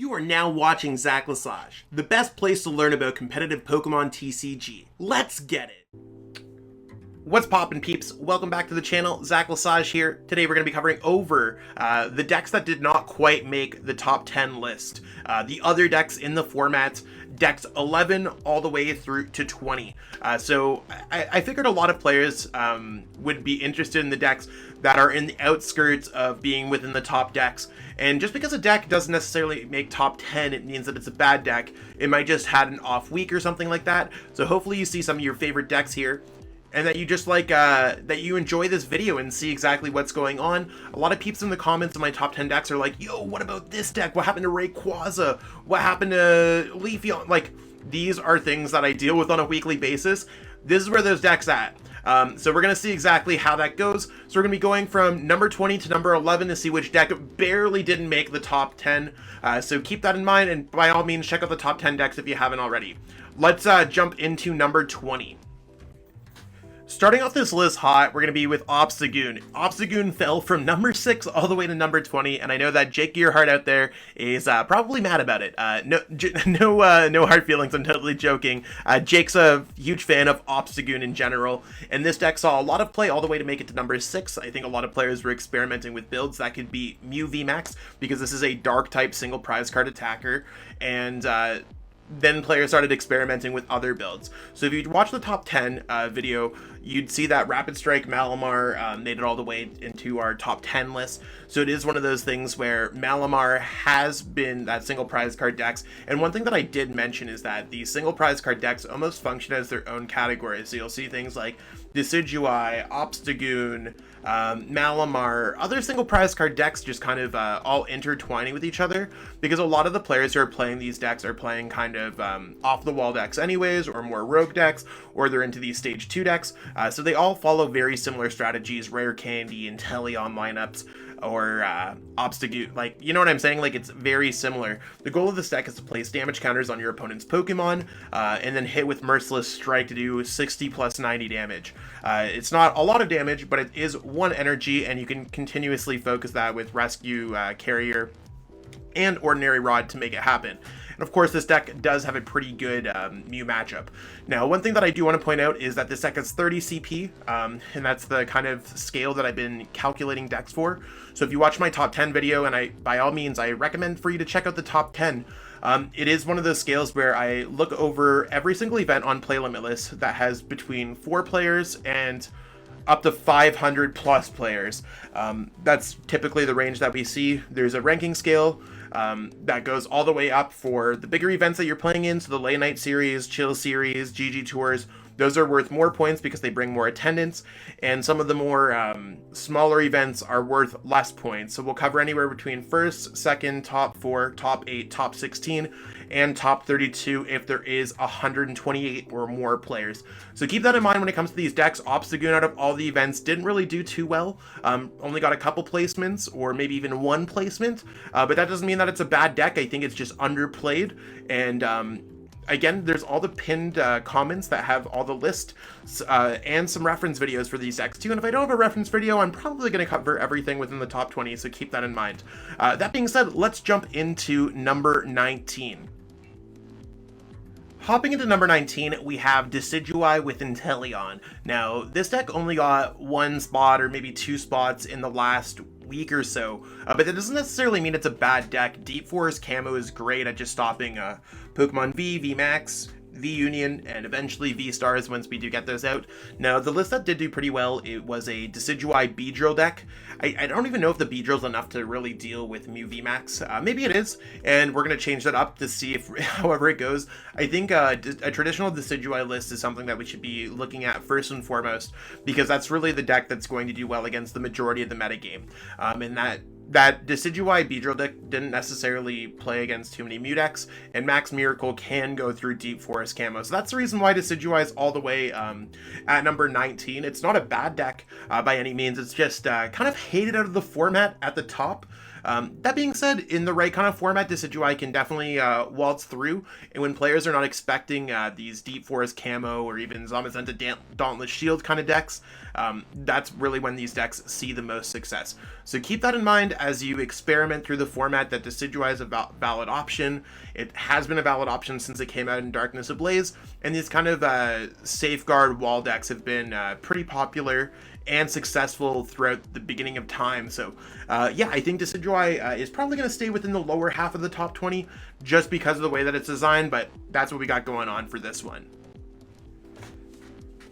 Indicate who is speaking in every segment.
Speaker 1: You are now watching Zach Lesage, the best place to learn about competitive Pokemon TCG. Let's get it! What's poppin' peeps? Welcome back to the channel, Zach Lesage here. Today we're going to be covering over the decks that did not quite make the top 10 list. The other decks in the format, decks 11 all the way through to 20. So I figured a lot of players would be interested in the decks that are in the outskirts of being within the top decks. And just because a deck doesn't necessarily make top 10, it means that it's a bad deck. It might just had an off week or something like that. So hopefully you see some of your favorite decks here, and that you just like, that you enjoy this video and see exactly what's going on. A lot of peeps in the comments of my top 10 decks are like, yo, what about this deck? What happened to Rayquaza? What happened to LEAFEON? Like, these are things that I deal with on a weekly basis. This is where those decks at. So we're going to see exactly how that goes. So we're going to be going from number 20 to number 11 to see which deck barely didn't make the top 10. So keep that in mind, and by all means, check out the top 10 decks if you haven't already. Let's jump into number 20. Starting off this list hot, we're going to be with Obstagoon. Obstagoon fell from number 6 all the way to number 20, and I know that Jake Gearhart out there is probably mad about it. No hard feelings, I'm totally joking. Jake's a huge fan of Obstagoon in general, and this deck saw a lot of play all the way to make it to number 6. I think a lot of players were experimenting with builds that could be Mew VMAX, because this is a dark-type single prize card attacker, and then players started experimenting with other builds. So if you watch the top 10 video, you'd see that Rapid Strike Malamar made it all the way into our top 10 list. So it is one of those things where Malamar has been that single prize card decks. And one thing that I did mention is that the single prize card decks almost function as their own category. So you'll see things like Decidueye, Obstagoon, Malamar, other single prize card decks just kind of all intertwining with each other, because a lot of the players who are playing these decks are playing kind of off the wall decks anyways, or more rogue decks, or they're into these stage 2 decks. So they all follow very similar strategies, rare candy, INTELEON lineups, or Obstagoon, like, you know what I'm saying? Like, it's very similar. The goal of this deck is to place damage counters on your opponent's Pokemon, and then hit with Merciless Strike to do 60 plus 90 damage. It's not a lot of damage, but it is 1 energy, and you can continuously focus that with Rescue, Carrier, and Ordinary Rod to make it happen. And of course, this deck does have a pretty good Mew matchup. Now, one thing that I do want to point out is that this deck has 30 CP, and that's the kind of scale that I've been calculating decks for. So if you watch my top 10 video, and by all means, I recommend for you to check out the top 10. It is one of those scales where I look over every single event on Play Limitless that has between 4 players and up to 500 plus players. That's typically the range that we see. There's a ranking scale that goes all the way up for the bigger events that you're playing in. So the Late Night Series, Chill Series, GG Tours, those are worth more points because they bring more attendance. And some of the more smaller events are worth less points. So we'll cover anywhere between first, second, top 4, top 8, top 16, and top 32 if there is 128 or more players. So keep that in mind when it comes to these decks. Obstagoon, out of all the events, didn't really do too well. Only got a couple placements, or maybe even 1 placement. But that doesn't mean that it's a bad deck. I think it's just underplayed. And again, there's all the pinned comments that have all the lists and some reference videos for these decks too. And if I don't have a reference video, I'm probably going to cover everything within the top 20, so keep that in mind. That being said, let's jump into number 19. Hopping into number 19, we have Decidueye with INTELEON. Now, this deck only got 1 spot or maybe 2 spots in the last week or so, but that doesn't necessarily mean it's a bad deck. Deep Forest Camo is great at just stopping Pokemon V, VMAX, V-Union, and eventually V-Stars once we do get those out. Now, the list that did do pretty well, it was a Decidueye Beedrill deck. I don't even know if the Beedrill's enough to really deal with Mew VMAX. Maybe it is, and we're going to change that up to see if, however it goes. I think a traditional Decidueye list is something that we should be looking at first and foremost, because that's really the deck that's going to do well against the majority of the metagame. And that Decidueye Beedrill deck didn't necessarily play against too many Mew decks, and Max Miracle can go through Deep Forest Camo. So that's the reason why Decidueye is all the way at number 19. It's not a bad deck by any means. It's just kind of hated out of the format at the top. That being said, in the right kind of format, Decidueye can definitely waltz through, and when players are not expecting these Deep Forest Camo or even Zamazenta Dauntless Shield kind of decks, that's really when these decks see the most success. So keep that in mind as you experiment through the format, that Decidueye is a valid option. It has been a valid option since it came out in Darkness Ablaze, and these kind of safeguard wall decks have been pretty popular and successful throughout the beginning of time. So yeah, I think Decidueye is probably going to stay within the lower half of the top 20 just because of the way that it's designed, but that's what we got going on for this one.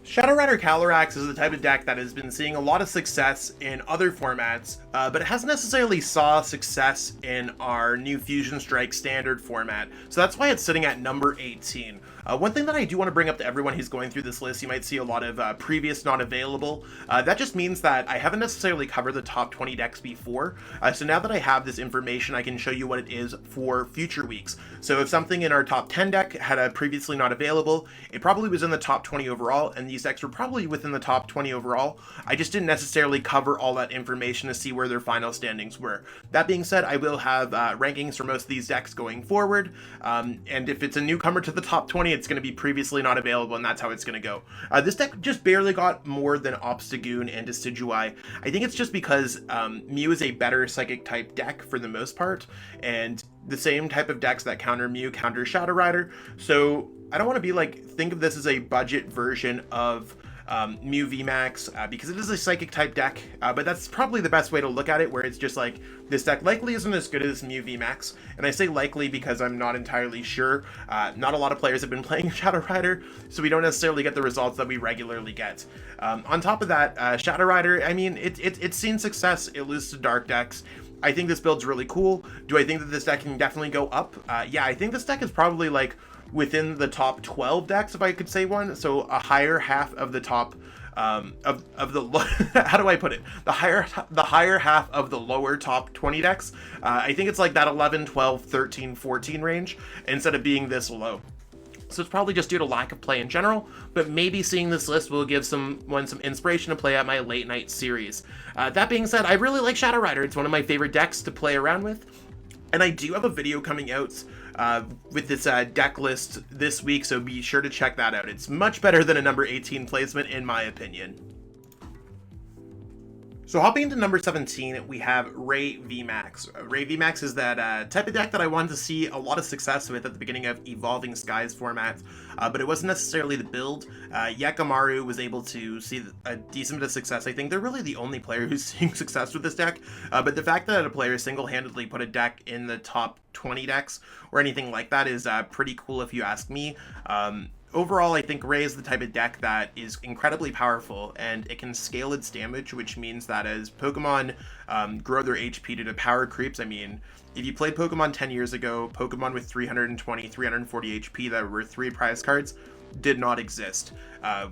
Speaker 1: Shadow Rider CALYREX is the type of deck that has been seeing a lot of success in other formats, but it hasn't necessarily saw success in our new Fusion Strike standard format, so that's why it's sitting at number 18. One thing that I do want to bring up to everyone who's going through this list, you might see a lot of previous not available. That just means that I haven't necessarily covered the top 20 decks before, so now that I have this information, I can show you what it is for future weeks. So if something in our top 10 deck had a previously not available, it probably was in the top 20 overall, and these decks were probably within the top 20 overall. I just didn't necessarily cover all that information to see where their final standings were. That being said, I will have rankings for most of these decks going forward, and if it's a newcomer to the top 20, it's going to be previously not available, and that's how it's going to go. This deck just barely got more than Obstagoon and Decidueye. I think it's just because Mew is a better psychic type deck for the most part, and the same type of decks that counter Mew counter Shadow Rider. So I don't want to be like, think of this as a budget version of Mew VMAX, because it is a psychic type deck, but that's probably the best way to look at it, where it's just like, this deck likely isn't as good as Mew VMAX, and I say likely because I'm not entirely sure. Not a lot of players have been playing Shadow Rider, so we don't necessarily get the results that we regularly get. On top of that, Shadow Rider, I mean, it's seen success. It loses to dark decks. I think this build's really cool. Do I think that this deck can definitely go up? Yeah, I think this deck is probably like within the top 12 decks, if I could say one. So a higher half of the top of the how do I put it? The higher half of the lower top 20 decks. I think it's like that 11, 12, 13, 14 range instead of being this low. So it's probably just due to lack of play in general, but maybe seeing this list will give someone some inspiration to play at my late night series. That being said, I really like Shadow Rider. It's one of my favorite decks to play around with, and I do have a video coming out with this deck list this week, so be sure to check that out. It's much better than a number 18 placement, in my opinion. So hopping into number 17, we have Ray VMAX. Ray VMAX is that type of deck that I wanted to see a lot of success with at the beginning of Evolving Skies format, but it wasn't necessarily the build. Yakamaru was able to see a decent bit of success. I think they're really the only player who's seeing success with this deck, but the fact that a player single-handedly put a deck in the top 20 decks or anything like that is pretty cool if you ask me. Overall, I think Ray is the type of deck that is incredibly powerful, and it can scale its damage, which means that as Pokemon grow their HP due to power creeps, I mean, if you played Pokemon 10 years ago, Pokemon with 320, 340 HP that were 3 prize cards did not exist.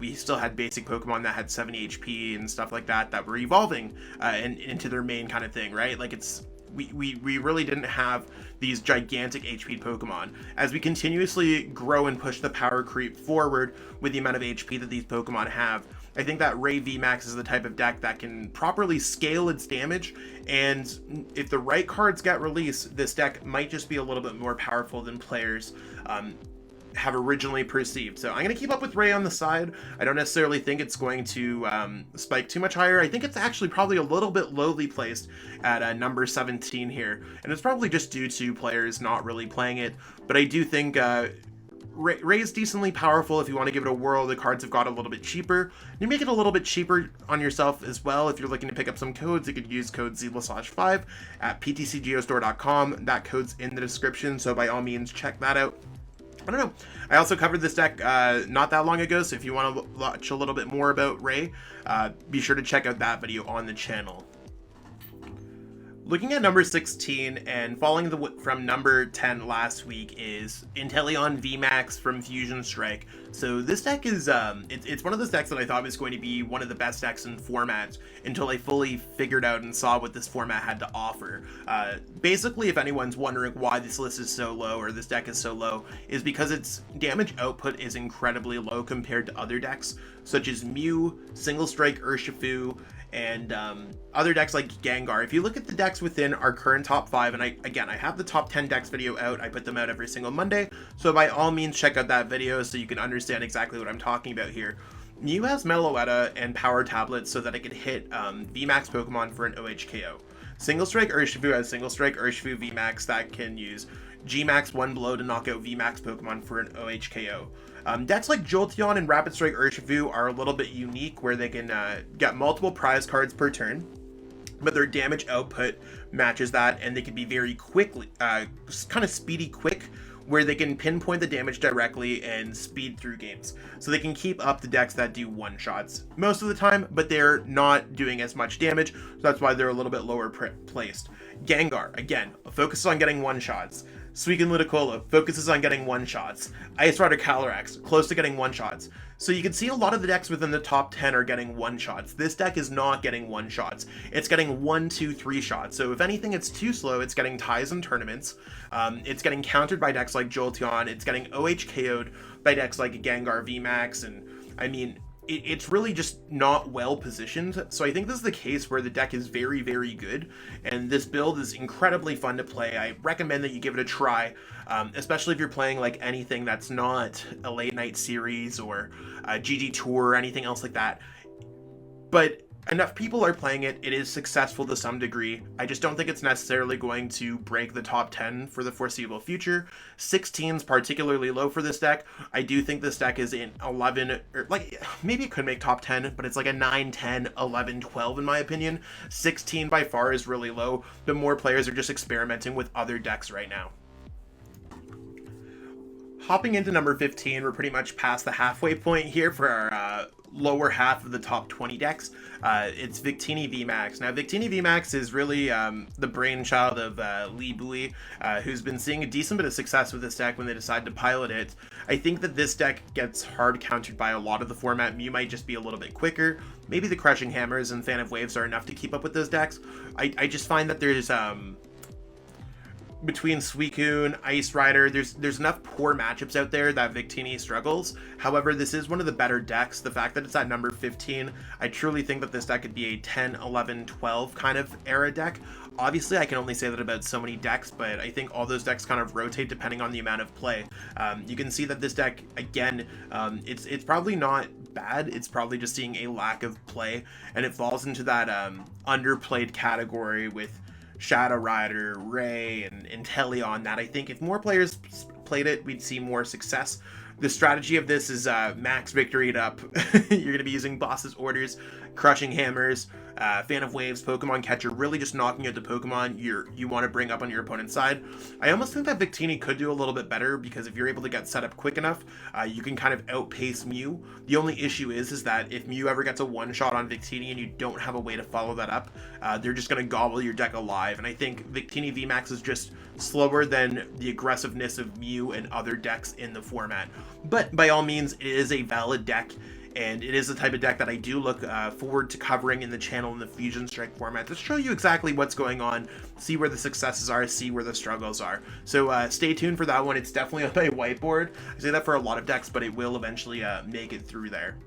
Speaker 1: We still had basic Pokemon that had 70 HP and stuff like that that were evolving into their main kind of thing, right? Like, it's... We really didn't have these gigantic HP Pokemon. As we continuously grow and push the power creep forward with the amount of HP that these Pokemon have, I think that Ray VMAX is the type of deck that can properly scale its damage, and if the right cards get released, this deck might just be a little bit more powerful than players have originally perceived. So I'm going to keep up with Ray on the side. I don't necessarily think it's going to spike too much higher. I think it's actually probably a little bit lowly placed at number 17 here, and it's probably just due to players not really playing it, but I do think Ray is decently powerful if you want to give it a whirl. The cards have got a little bit cheaper. You make it a little bit cheaper on yourself as well. If you're looking to pick up some codes, you could use code Lesage5 at PTCGO That code's in the description, so by all means check that out. I don't know. I also covered this deck not that long ago, so if you want to watch a little bit more about Ray, be sure to check out that video on the channel. Looking at number 16 and falling from number 10 last week is INTELEON VMAX from Fusion Strike. So this deck is, it's one of those decks that I thought was going to be one of the best decks in format until I fully figured out and saw what this format had to offer. Basically, if anyone's wondering why this list is so low or this deck is so low, is because its damage output is incredibly low compared to other decks, such as Mew, Single Strike Urshifu, and other decks like Gengar. If you look at the decks within our current top 5, and I have the top 10 decks video out. I put them out every single Monday, so by all means check out that video so you can understand exactly what I'm talking about here. Mew has Meloetta and Power Tablets so that it could hit VMAX Pokemon for an OHKO. Single Strike Urshifu has Single Strike Urshifu VMAX that can use Gmax 1 blow to knock out VMAX Pokemon for an OHKO. Decks like Jolteon and Rapid Strike Urshifu are a little bit unique where they can get multiple prize cards per turn, but their damage output matches that, and they can be very quickly, kind of speedy quick, where they can pinpoint the damage directly and speed through games. So they can keep up the decks that do one-shots most of the time, but they're not doing as much damage, so that's why they're a little bit lower placed. Gengar, again, focuses on getting one-shots. Suicune Ludicolo focuses on getting one-shots. Ice Rider Calyrex, close to getting one-shots. So you can see a lot of the decks within the top 10 are getting one-shots. This deck is not getting one-shots. It's getting 1, 2, 3 shots. So if anything, it's too slow. It's getting ties in tournaments. It's getting countered by decks like Jolteon. It's getting OHKO'd by decks like Gengar VMAX. And I mean, it's really just not well positioned. So I think this is the case where the deck is very, very good, and this build is incredibly fun to play. I recommend that you give it a try, especially if you're playing like anything that's not a late night series or a GG Tour or anything else like that. But enough people are playing it. It is successful to some degree. I just don't think it's necessarily going to break the top 10 for the foreseeable future. 16 is particularly low for this deck. I do think this deck is in 11, or like maybe it could make top 10, but it's like a 9, 10, 11, 12 in my opinion. 16 by far is really low, but more players are just experimenting with other decks right now. Hopping into number 15, we're pretty much past the halfway point here for our lower half of the top 20 decks. It's Victini VMAX. Now, Victini VMAX is really the brainchild of Lesage, who's been seeing a decent bit of success with this deck when they decide to pilot it. I think that this deck gets hard countered by a lot of the format. Mew might just be a little bit quicker. Maybe the Crushing Hammers and Fan of Waves are enough to keep up with those decks. I just find that there's between Suicune, Ice Rider, there's enough poor matchups out there that Victini struggles. However, this is one of the better decks. The fact that it's at number 15, I truly think that this deck could be a 10, 11, 12 kind of era deck. Obviously, I can only say that about so many decks, but I think all those decks kind of rotate depending on the amount of play. You can see that this deck, again, it's probably not bad. It's probably just seeing a lack of play, and it falls into that underplayed category with Shadow Rider, Ray, and INTELEON, that I think if more players played it, we'd see more success. The strategy of this is max victory it up. You're going to be using Boss's Orders, Crushing Hammers, Fan of Waves, Pokemon Catcher, really just knocking out the Pokemon you want to bring up on your opponent's side. I almost think that Victini could do a little bit better, because if you're able to get set up quick enough, you can kind of outpace Mew. The only issue is that if Mew ever gets a one-shot on Victini and you don't have a way to follow that up, they're just going to gobble your deck alive. And I think Victini VMAX is just slower than the aggressiveness of Mew and other decks in the format. But by all means, it is a valid deck, and it is the type of deck that I do look forward to covering in the channel in the Fusion Strike format to show you exactly what's going on, see where the successes are, see where the struggles are. So stay tuned for that one. It's definitely on my whiteboard. I say that for a lot of decks, but it will eventually make it through there.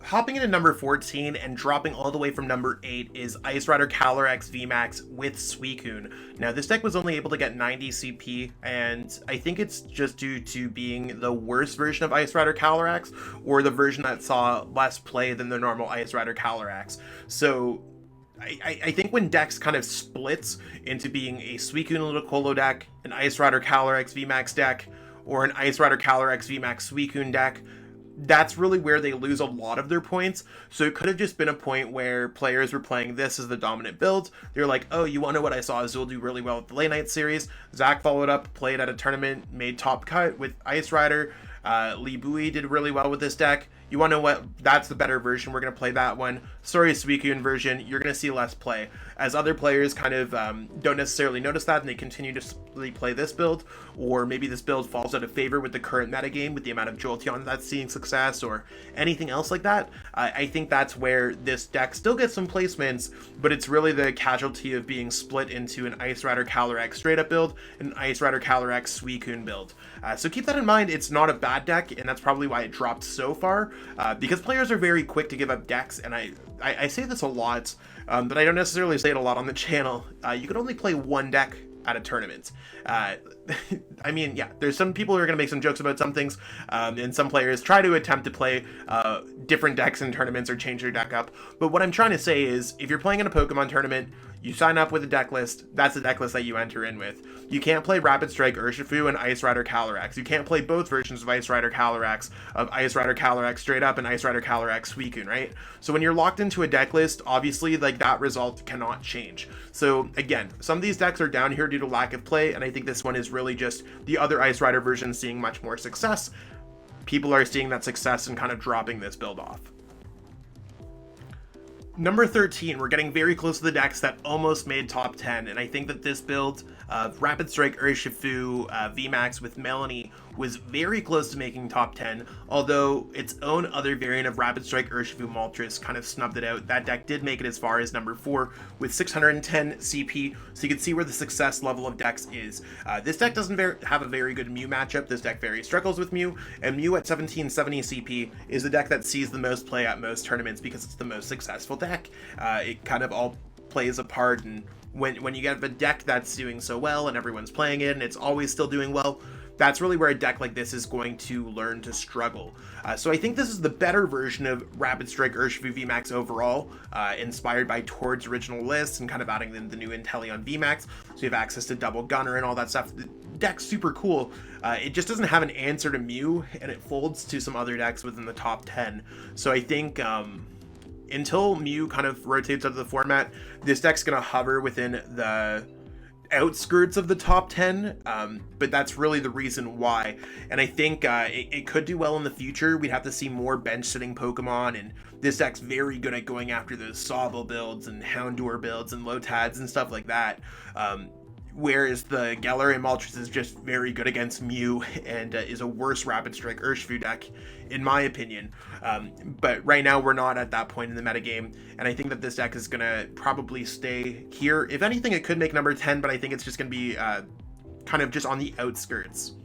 Speaker 1: Hopping into number 14 and dropping all the way from number 8 is Ice Rider CALYREX VMAX with SUICUNE. Now, this deck was only able to get 90 CP, and I think it's just due to being the worst version of Ice Rider CALYREX, or the version that saw less play than the normal Ice Rider CALYREX. So I think when decks kind of splits into being a Suicune Ludicolo deck, an Ice Rider CALYREX VMAX deck, or an Ice Rider CALYREX VMAX Suicune deck, that's really where they lose a lot of their points. So it could have just been a point where players were playing this as the dominant build. They're like, oh, you want to know what I saw Azul do really well with the late night series? Zach followed up, played at a tournament, made top cut with Ice Rider. Lesage did really well with this deck. You want to know what? That's the better version. We're going to play that one. Sorry, Suicune version. You're going to see less play. As other players kind of don't necessarily notice that, and they continue to play this build, or maybe this build falls out of favor with the current metagame, with the amount of Jolteon that's seeing success, or anything else like that. I think that's where this deck still gets some placements, but it's really the casualty of being split into an Ice Rider CALYREX straight up build and an Ice Rider CALYREX Suicune build. So keep that in mind. It's not a bad deck, and that's probably why it dropped so far. because players are very quick to give up decks, and I say this a lot, but I don't necessarily say it a lot on the channel. You can only play one deck at a tournament. I mean, yeah, there's some people who are going to make some jokes about some things, and some players try to attempt to play different decks in tournaments or change their deck up. But what I'm trying to say is, if you're playing in a Pokemon tournament, you sign up with a deck list, that's the deck list that you enter in with. You can't play Rapid Strike Urshifu and Ice Rider CALYREX. You can't play both versions of Ice Rider CALYREX, straight up, and Ice Rider CALYREX SUICUNE, right? So when you're locked into a deck list, obviously, like, that result cannot change. So again, some of these decks are down here due to lack of play, and I think this one is really just the other Ice Rider version seeing much more success. People are seeing that success and kind of dropping this build off. Number 13, we're getting very close to the decks that almost made top 10, and I think that this build of Rapid Strike Urshifu VMAX with Melony was very close to making top 10, although its own other variant of Rapid Strike Urshifu Moltres kind of snubbed it out. That deck did make it as far as number 4 with 610 CP, so you can see where the success level of decks is. This deck doesn't have a very good Mew matchup. This deck very struggles with Mew, and Mew at 1770 CP is the deck that sees the most play at most tournaments because it's the most successful deck. It kind of all plays a part, and when you get a deck that's doing so well and everyone's playing it and it's always still doing well, that's really where a deck like this is going to learn to struggle. So I think this is the better version of Rapid Strike Urshifu VMAX overall, inspired by Tord's original list and kind of adding in the new INTELEON VMAX, so you have access to double gunner and all that stuff. The deck's super cool. It just doesn't have an answer to Mew, and it folds to some other decks within the top 10. So I think until Mew kind of rotates out of the format, this deck's going to hover within the outskirts of the top 10, but that's really the reason why. And I think it could do well in the future. We'd have to see more bench sitting Pokemon, and this deck's very good at going after those Sobble builds and Houndour builds and Lotads and stuff like that. Whereas the Galarian Moltres is just very good against Mew and is a worse Rapid Strike Urshifu deck, in my opinion. But right now, we're not at that point in the metagame, and I think that this deck is going to probably stay here. If anything, it could make number 10, but I think it's just going to be kind of just on the outskirts.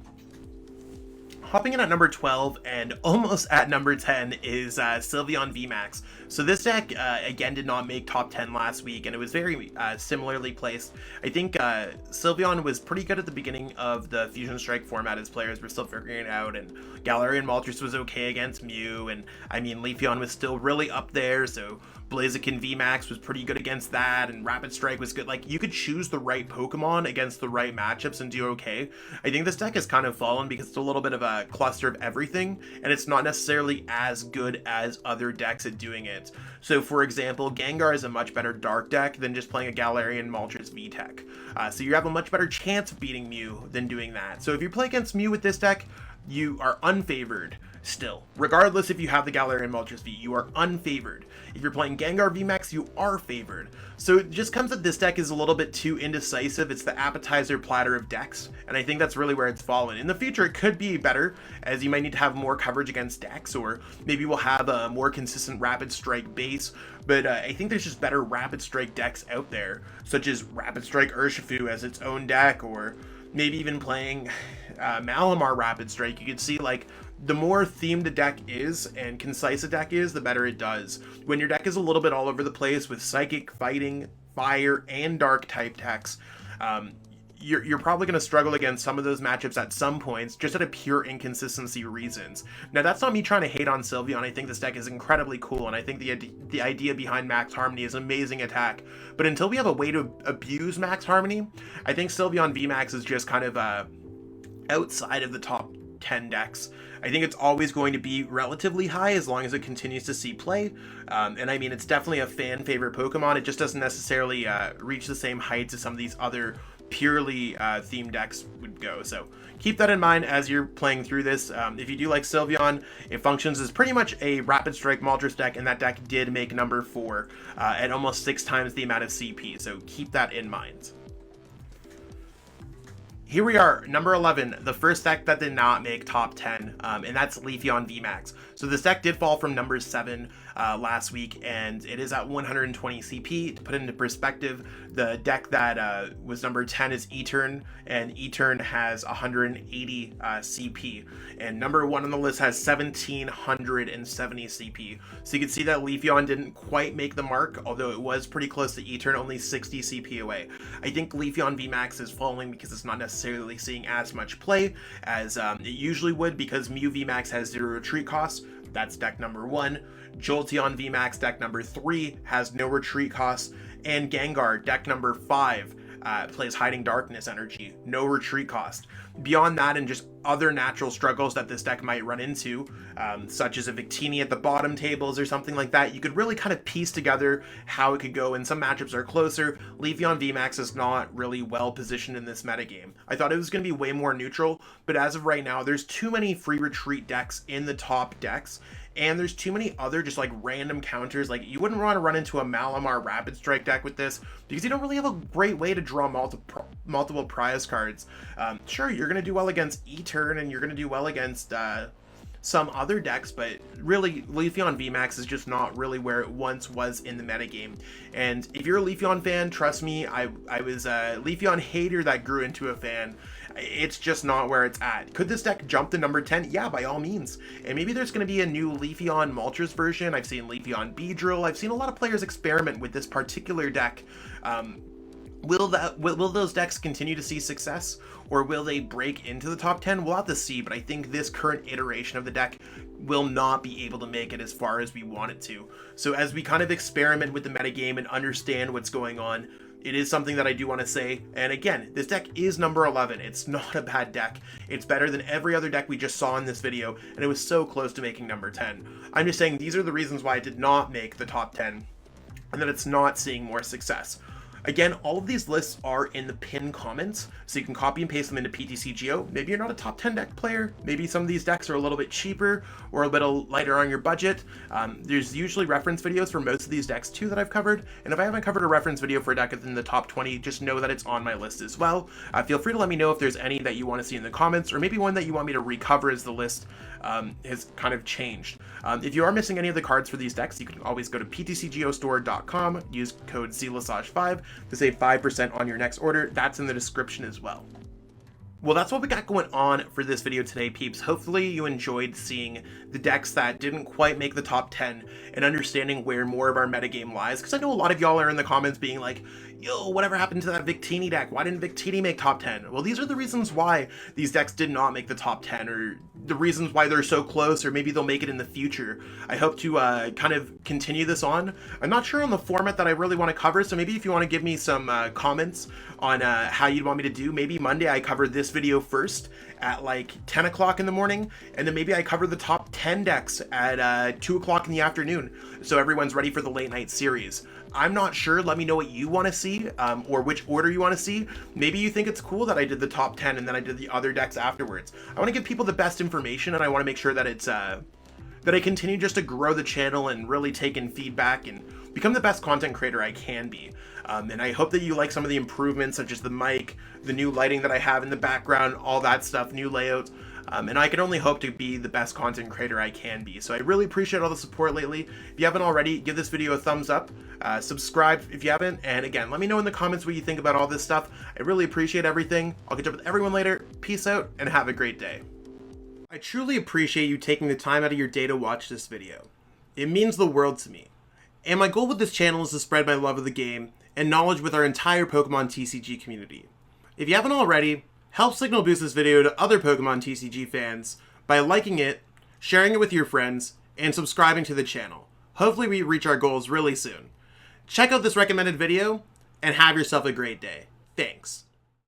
Speaker 1: Hopping in at number 12 and almost at number 10 is SYLVEON VMAX. So this deck, again, did not make top 10 last week, and it was very similarly placed. I think SYLVEON was pretty good at the beginning of the Fusion Strike format as players were still figuring it out, and Galarian Moltres was okay against Mew, and I mean, LEAFEON was still really up there, so Blaziken VMAX was pretty good against that, and Rapid Strike was good. Like, you could choose the right Pokemon against the right matchups and do okay. I think this deck has kind of fallen because it's a little bit of a cluster of everything, and it's not necessarily as good as other decks at doing it. So, for example, Gengar is a much better dark deck than just playing a Galarian Moltres VTech. So you have a much better chance of beating Mew than doing that. So if you play against Mew with this deck, you are unfavored still. Regardless if you have the Galarian Moltres V, you are unfavored. If you're playing Gengar VMAX, you are favored. So it just comes that this deck is a little bit too indecisive. It's the appetizer platter of decks, and I think that's really where it's fallen. In the future, it could be better, as you might need to have more coverage against decks, or maybe we'll have a more consistent Rapid Strike base, but I think there's just better Rapid Strike decks out there, such as Rapid Strike Urshifu as its own deck, or maybe even playing Malamar Rapid Strike. You could see, like, the more themed a deck is and concise a deck is, the better it does. When your deck is a little bit all over the place with Psychic, Fighting, Fire, and Dark type decks, you're probably going to struggle against some of those matchups at some points, just out of pure inconsistency reasons. Now, that's not me trying to hate on SYLVEON. I think this deck is incredibly cool, and I think the idea behind Max Harmony is amazing attack. But until we have a way to abuse Max Harmony, I think SYLVEON VMAX is just kind of outside of the top 10 decks. I think it's always going to be relatively high as long as it continues to see play. And I mean, it's definitely a fan favorite Pokemon. It just doesn't necessarily reach the same heights as some of these other purely themed decks would go. So keep that in mind as you're playing through this. If you do like SYLVEON, it functions as pretty much a Rapid Strike Moltres deck, and that deck did make number 4 at almost 6 times the amount of CP. So keep that in mind. Here we are, number 11, the first deck that did not make top 10, and that's LEAFEON VMAX. So this deck did fall from number 7. last week, and it is at 120 CP. To put it into perspective, the deck that was number 10 is E-Turn, and E-Turn has 180 CP, and number 1 on the list has 1770 CP. So you can see that LEAFEON didn't quite make the mark, although it was pretty close to E-Turn, only 60 CP away. I think LEAFEON VMAX is falling because it's not necessarily seeing as much play as it usually would, because Mew VMAX has 0 retreat costs. That's deck number 1. Jolteon VMAX deck number 3 has no retreat costs, and Gengar deck number 5 plays Hiding Darkness energy, no retreat cost. Beyond that, and just other natural struggles that this deck might run into, such as a Victini at the bottom tables or something like that, you could really kind of piece together how it could go, and some matchups are closer. LEAFEON VMAX is not really well positioned in this metagame. I thought it was going to be way more neutral, but as of right now, there's too many free retreat decks in the top decks, and there's too many other just like random counters. Like, you wouldn't want to run into a Malamar Rapid Strike deck with this, because you don't really have a great way to draw multiple prize cards. Sure, you're going to do well against E-Turn, and you're going to do well against some other decks, but really LEAFEON VMAX is just not really where it once was in the metagame. And if you're a LEAFEON fan, trust me, I was a LEAFEON hater that grew into a fan. It's just not where it's at. Could this deck jump to number 10? Yeah, by all means. And maybe there's going to be a new LEAFEON Moltres version. I've seen LEAFEON Beedrill. I've seen a lot of players experiment with this particular deck. Will those decks continue to see success, or will they break into the top 10? We'll have to see, but I think this current iteration of the deck will not be able to make it as far as we want it to. So as we kind of experiment with the metagame and understand what's going on, it is something that I do want to say. And again, this deck is number 11. It's not a bad deck. It's better than every other deck we just saw in this video, and it was so close to making number 10. I'm just saying these are the reasons why it did not make the top 10, and that it's not seeing more success. Again, all of these lists are in the pinned comments, so you can copy and paste them into PTCGO. Maybe you're not a top 10 deck player. Maybe some of these decks are a little bit cheaper or a little lighter on your budget. There's usually reference videos for most of these decks too that I've covered, and if I haven't covered a reference video for a deck within the top 20, just know that it's on my list as well. Feel free to let me know if there's any that you want to see in the comments, or maybe one that you want me to recover as the list has kind of changed. If you are missing any of the cards for these decks, you can always go to PTCGOstore.com, use code Lesage5 to save 5% on your next order. That's in the description as well. Well, that's what we got going on for this video today, peeps. Hopefully you enjoyed seeing the decks that didn't quite make the top 10 and understanding where more of our metagame lies, because I know a lot of y'all are in the comments being like, yo, whatever happened to that Victini deck? Why didn't Victini make top 10? Well, these are the reasons why these decks did not make the top 10, or the reasons why they're so close, or maybe they'll make it in the future. I hope to kind of continue this on. I'm not sure on the format that I really want to cover, so maybe if you want to give me some comments on how you'd want me to do, maybe Monday I cover this video first at like 10 o'clock in the morning, and then maybe I cover the top 10 decks at 2 o'clock in the afternoon, so everyone's ready for the late night series. I'm not sure. Let me know what you want to see, or which order you want to see. Maybe you think it's cool that I did the top 10 and then I did the other decks afterwards. I want to give people the best information, and I want to make sure that it's that I continue just to grow the channel and really take in feedback and become the best content creator I can be. And I hope that you like some of the improvements, such as the mic, the new lighting that I have in the background, all that stuff, new layouts. And I can only hope to be the best content creator I can be. So I really appreciate all the support lately. If you haven't already, give this video a thumbs up, subscribe if you haven't, and again, let me know in the comments what you think about all this stuff. I really appreciate everything. I'll catch up with everyone later. Peace out, and have a great day. I truly appreciate you taking the time out of your day to watch this video. It means the world to me. And my goal with this channel is to spread my love of the game and knowledge with our entire Pokemon TCG community. If you haven't already, help signal boost this video to other Pokemon TCG fans by liking it, sharing it with your friends, and subscribing to the channel. Hopefully we reach our goals really soon. Check out this recommended video, and have yourself a great day. Thanks.